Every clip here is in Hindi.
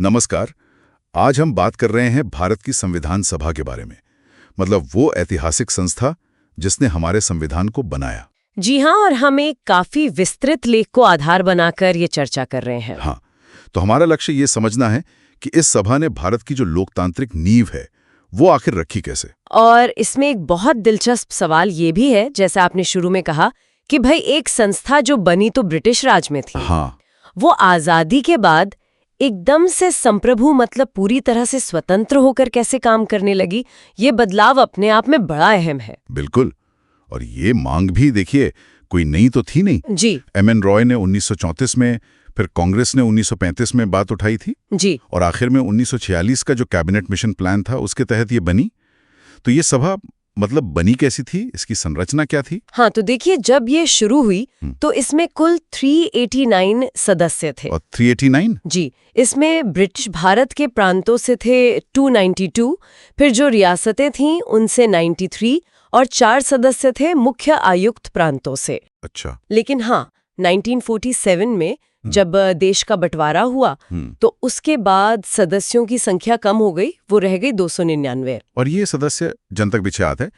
नमस्कार। आज हम बात कर रहे हैं भारत की संविधान सभा के बारे में। मतलब वो ऐतिहासिक संस्था जिसने हमारे संविधान को बनाया। जी हाँ, और हम एक काफी विस्तृत लेख को आधार बनाकर ये चर्चा कर रहे हैं। हाँ, तो हमारा लक्ष्य ये समझना है कि इस सभा ने भारत की जो लोकतांत्रिक नींव है वो आखिर रखी कैसे। और इसमें एक बहुत दिलचस्प सवाल ये भी है, जैसा आपने शुरू में कहा कि भाई एक संस्था जो बनी तो ब्रिटिश राज में थी, हाँ, वो आजादी के बाद एकदम से संप्रभु मतलब पूरी तरह से स्वतंत्र होकर कैसे काम करने लगी। ये बदलाव अपने आप में बड़ा अहम है। बिल्कुल। और ये मांग भी देखिए कोई नई तो थी नहीं। जी एम.एन. रॉय ने 1934 में, फिर कांग्रेस ने 1935 में बात उठाई थी जी और आखिर में 1946 का जो कैबिनेट मिशन प्लान था उसके तहत ये बनी। तो ये सभा मतलब बनी कैसी थी, इसकी संरचना क्या थी? हाँ, तो देखिए जब ये शुरू हुई तो इसमें कुल 389 सदस्य थे। और 389? जी, इसमें ब्रिटिश भारत के प्रांतों से थे 292, फिर जो रियासतें थीं उनसे 93 और 4 सदस्य थे मुख्य आयुक्त प्रांतों से। अच्छा। लेकिन हाँ, 1947 में जब देश का बंटवारा हुआ तो उसके बाद सदस्यों की संख्या कम हो गई, वो रह गई 299। और ये सदस्य जन तक बिछात है,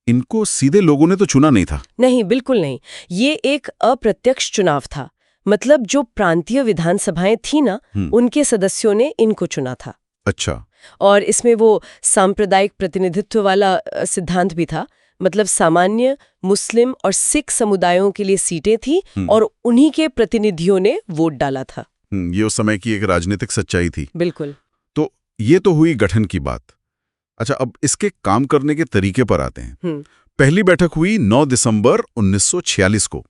इनको सीधे लोगों ने तो चुना नहीं था? नहीं, बिल्कुल नहीं। ये एक अप्रत्यक्ष चुनाव था। मतलब जो प्रांतीय विधानसभाएं थी ना, उनके सदस्यों ने इनको चुना था। अच्छा। और इसमें वो सांप्रदायिक प्रतिनिधित्व वाला सिद्धांत भी था। मतलब सामान्य मुस्लिम और सिख समुदायों के लिए सीटें थी और उन्हीं के प्रतिनिधियों ने वोट डाला था। ये उस समय की एक राजनीतिक सच्चाई थी। बिल्कुल। तो ये तो हुई गठन की बात। अच्छा, अब इसके काम करने के तरीके पर आते हैं। पहली बैठक हुई 9 दिसंबर 1946 को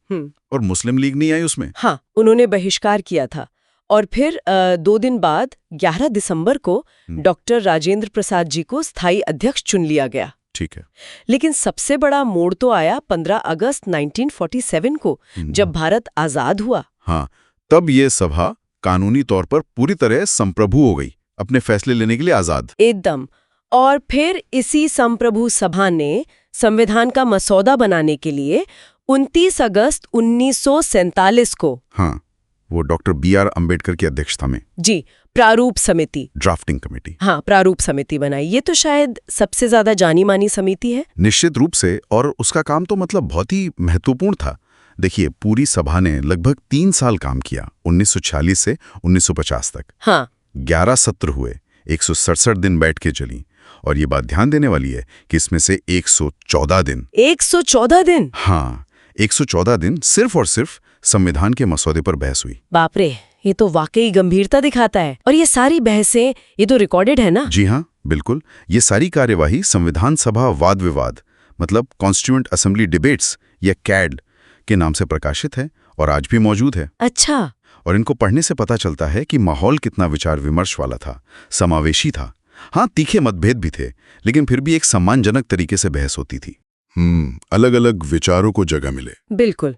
और मुस्लिम लीग नहीं आई उसमें। हाँ, उन्होंने बहिष्कार किया था। और फिर 2 दिन बाद 11 दिसंबर को डॉक्टर राजेंद्र प्रसाद जी को स्थायी अध्यक्ष चुन लिया गया। ठीक है। लेकिन सबसे बड़ा मोड़ तो आया 15 अगस्त 1947 को, जब भारत आजाद हुआ। हाँ, तब ये सभा कानूनी तौर पर पूरी तरह संप्रभु हो गई, अपने फैसले लेने के लिए आजाद। एकदम। और फिर इसी संप्रभु सभा ने संविधान का मसौदा बनाने के लिए 29 अगस्त 1947 को, हाँ, वो डॉक्टर B.R. अम्बेडकर की अध्यक्षता में, जी, प्रारूप समिति, ड्राफ्टिंग कमेटी, हाँ, प्रारूप समिति बनाई। ये तो शायद सबसे ज्यादा जानी मानी समिति है। निश्चित रूप से। और उसका काम तो मतलब बहुत ही महत्वपूर्ण था। देखिए, पूरी सभा ने लगभग 3 साल काम किया, 1946 से 1950 तक। हाँ, 11 सत्र हुए, 167 दिन बैठ के चली। और ये बात ध्यान देने वाली है कि इसमें से 114 दिन 114 दिन, हाँ, 114 दिन सिर्फ और सिर्फ संविधान के मसौदे पर बहस हुई। बाप रे, ये तो वाकई गंभीरता दिखाता है। और ये सारी बहसें, ये तो रिकॉर्डेड है ना? जी हाँ, बिल्कुल। ये सारी कार्यवाही संविधान सभा वाद विवाद मतलब कॉन्स्टिट्यूएंट असेंबली डिबेट्स या कैड के नाम से प्रकाशित है और आज भी मौजूद है। अच्छा। और इनको पढ़ने से पता चलता है कि माहौल कितना विचार विमर्श वाला था, समावेशी था। हाँ, तीखे मतभेद भी थे, लेकिन फिर भी एक सम्मानजनक तरीके से बहस होती थी। अलग अलग विचारों को जगह मिले। बिल्कुल।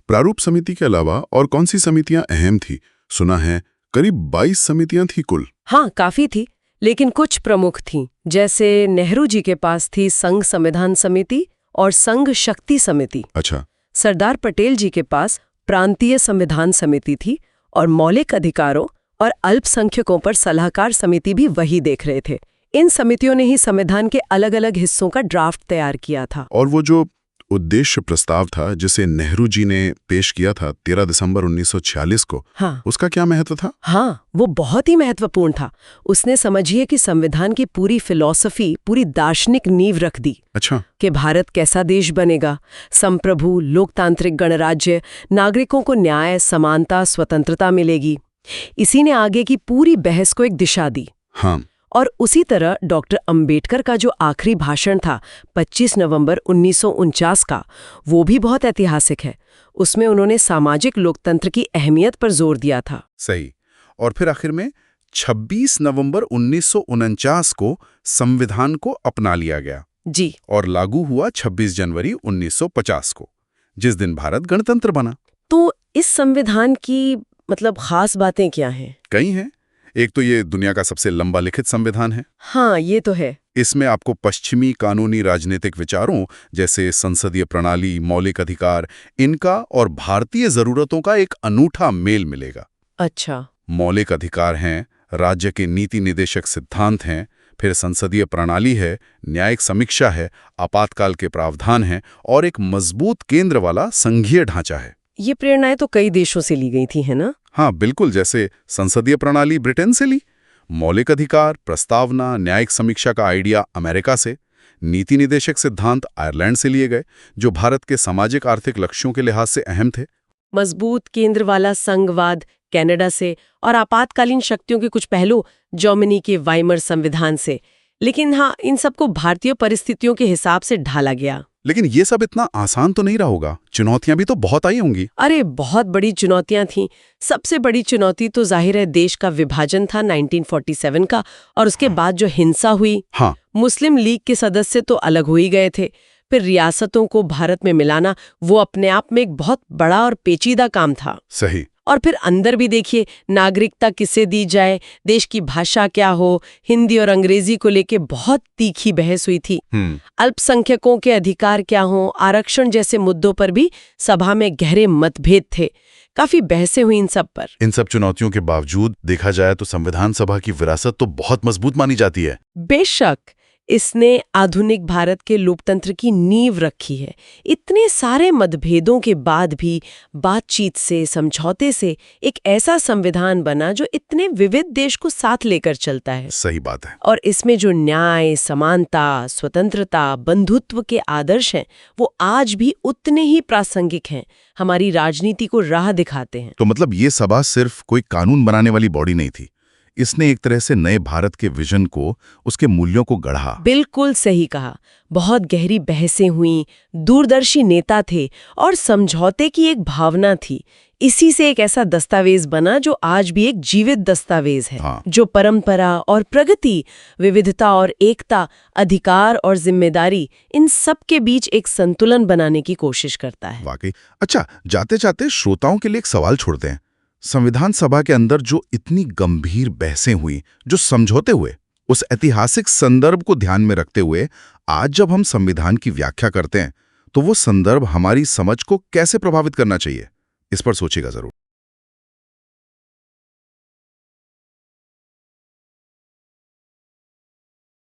प्रारूप समिति के अलावा और कौन सी समितियां अहम थी? सुना है करीब 22 समितियां थी कुल। हाँ, काफी थी, लेकिन कुछ प्रमुख थीं। जैसे नेहरू जी के पास थी संघ संविधान समिति और संघ शक्ति समिति। अच्छा। सरदार पटेल जी के पास प्रांतीय संविधान समिति थी और मौलिक अधिकारों और अल्पसंख्यकों पर सलाहकार समिति भी वही देख रहे थे। इन समितियों ने ही संविधान के अलग अलग हिस्सों का ड्राफ्ट तैयार किया था। और वो जो उद्देश्य प्रस्ताव था जिसे नेहरू जी ने पेश किया था 13 दिसंबर 1946 को, हाँ, उसका क्या महत्व था? हाँ, वो बहुत ही महत्वपूर्ण था। उसने समझिए कि संविधान की पूरी फिलॉसफी, पूरी दार्शनिक नींव रख दी। अच्छा। कि भारत कैसा देश बनेगा, संप्रभु, लोकतांत्रिक गणराज्य, नागरिकों को न्याय, समानता, स्वतंत्रता मिलेगी। इसी ने आगे की पूरी बहस को एक दिशा दी। हाँ। और उसी तरह डॉक्टर अंबेडकर का जो आखिरी भाषण था 25 नवंबर 1949 का, वो भी बहुत ऐतिहासिक है। उसमें उन्होंने सामाजिक लोकतंत्र की अहमियत पर जोर दिया था। सही। और फिर आखिर में 26 नवंबर 1949 को संविधान को अपना लिया गया। जी। और लागू हुआ 26 जनवरी 1950 को, जिस दिन भारत गणतंत्र बना। तो इस संविधान की मतलब खास बातें क्या हैं? कई हैं। एक तो ये दुनिया का सबसे लंबा लिखित संविधान है। हाँ, ये तो है। इसमें आपको पश्चिमी कानूनी राजनीतिक विचारों जैसे संसदीय प्रणाली, मौलिक अधिकार, इनका और भारतीय जरूरतों का एक अनूठा मेल मिलेगा। अच्छा। मौलिक अधिकार हैं राज्य के नीति निदेशक सिद्धांत हैं, फिर संसदीय प्रणाली है, न्यायिक समीक्षा है, आपातकाल के प्रावधान हैं और एक मजबूत केंद्र वाला संघीय ढांचा है। ये प्रेरणाएं तो कई देशों से ली गई थी, है ना? हाँ बिल्कुल, जैसे संसदीय प्रणाली ब्रिटेन से ली, मौलिक अधिकार, प्रस्तावना, न्यायिक समीक्षा का आइडिया अमेरिका से, नीति निदेशक सिद्धांत आयरलैंड से लिए गए, जो भारत के सामाजिक आर्थिक लक्ष्यों के लिहाज से अहम थे। मजबूत केंद्र वाला संघवाद कनाडा से, और आपातकालीन शक्तियों के कुछ पहलू जर्मनी के वाइमर संविधान से। लेकिन हाँ, इन सबको भारतीय परिस्थितियों के हिसाब से ढाला गया। लेकिन ये सब इतना आसान तो नहीं रहा होगा, चुनौतियां भी तो बहुत आई होंगी। अरे बहुत बड़ी चुनौतियां थीं। सबसे बड़ी चुनौती तो जाहिर है देश का विभाजन था 1947 का, और उसके बाद जो हिंसा हुई। हाँ, मुस्लिम लीग के सदस्य तो अलग हो ही गए थे, फिर रियासतों को भारत में मिलाना वो अपने आप में एक बहुत बड़ा और पेचीदा काम था। सही। और फिर अंदर भी देखिए, नागरिकता किसे दी जाए, देश की भाषा क्या हो, हिंदी और अंग्रेजी को लेके बहुत तीखी बहस हुई थी। अल्पसंख्यकों के अधिकार क्या हो, आरक्षण जैसे मुद्दों पर भी सभा में गहरे मतभेद थे। काफी बहसें हुई इन सब पर। इन सब चुनौतियों के बावजूद देखा जाए तो संविधान सभा की विरासत तो बहुत मजबूत मानी जाती है। बेशक, इसने आधुनिक भारत के लोकतंत्र की नींव रखी है। इतने सारे मतभेदों के बाद भी बातचीत से, समझौते से एक ऐसा संविधान बना जो इतने विविध देश को साथ लेकर चलता है। सही बात है। और इसमें जो न्याय, समानता, स्वतंत्रता, बंधुत्व के आदर्श हैं, वो आज भी उतने ही प्रासंगिक हैं, हमारी राजनीति को राह दिखाते हैं। तो मतलब ये सभा सिर्फ कोई कानून बनाने वाली बॉडी नहीं थी, इसने एक तरह से नए भारत के विजन को, उसके मूल्यों को गढ़ा। बिल्कुल सही कहा। बहुत गहरी बहसें हुईं, दूरदर्शी नेता थे और समझौते की एक भावना थी। इसी से एक ऐसा दस्तावेज बना जो आज भी एक जीवित दस्तावेज है। हाँ। जो परंपरा और प्रगति, विविधता और एकता, अधिकार और जिम्मेदारी, इन सब के बीच एक संतुलन बनाने की कोशिश करता है। वाकई। अच्छा, जाते जाते श्रोताओं के लिए एक सवाल छोड़ते हैं। संविधान सभा के अंदर जो इतनी गंभीर बहसें हुई, जो समझौते हुए, उस ऐतिहासिक संदर्भ को ध्यान में रखते हुए आज जब हम संविधान की व्याख्या करते हैं, तो वो संदर्भ हमारी समझ को कैसे प्रभावित करना चाहिए, इस पर सोचिएगा जरूर।